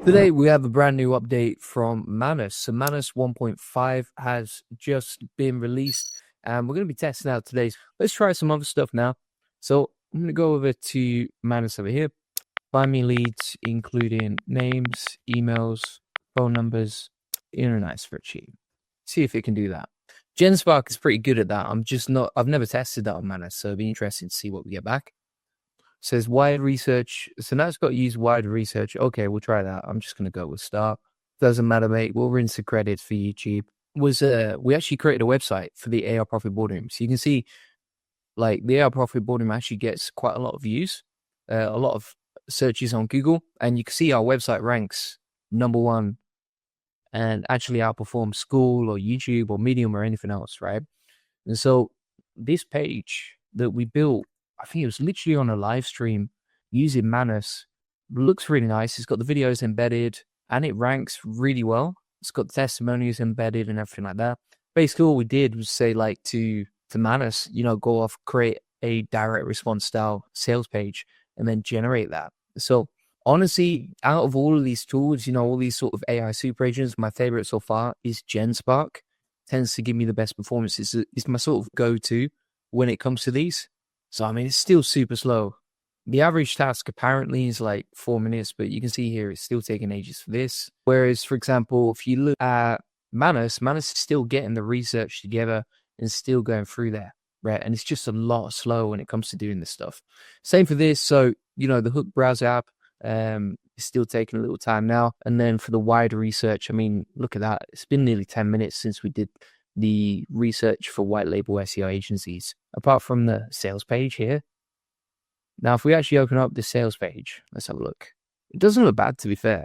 Today we have a brand new update from Manus. So Manus 1.5 has just been released and we're going to be testing out today. Let's try some other stuff now. So I'm going to go over to Manus over here. Find me leads, including names, emails, phone numbers, in a nice spreadsheet. See if it can do that. GenSpark is pretty good at that. I've never tested that on Manus, so it'll be interesting to see what we get back. Says wide research. So now it's got to use wide research. Okay, we'll try that. I'm just going to go with start. Doesn't matter, mate. We'll rinse the credits for YouTube. We actually created a website for the AR Profit Boardroom. So you can see, like, the AR Profit Boardroom actually gets quite a lot of views, a lot of searches on Google. And you can see our website ranks #1 and actually outperforms school or YouTube or Medium or anything else, right? And so this page that we built, I think it was literally on a live stream using Manus, looks really nice. It's got the videos embedded and it ranks really well. It's got testimonials embedded and everything like that. Basically, all we did was say, like, to Manus, go off, create a direct response style sales page and then generate that. So honestly, out of all of these tools, all these sort of AI super agents, my favorite so far is GenSpark. Tends to give me the best performance. It's my sort of go-to when it comes to these. So, I mean, it's still super slow. The average task apparently is like 4 minutes, but you can see here it's still taking ages for this. Whereas, for example, if you look at Manus is still getting the research together and still going through there, right? And it's just a lot slower when it comes to doing this stuff. Same for this. So, the Hook browser app is still taking a little time now. And then for the wider research, I mean, look at that. It's been nearly 10 minutes since we did the research for white label SEO agencies, apart from the sales page here. Now, if we actually open up the sales page, let's have a look. It doesn't look bad, to be fair.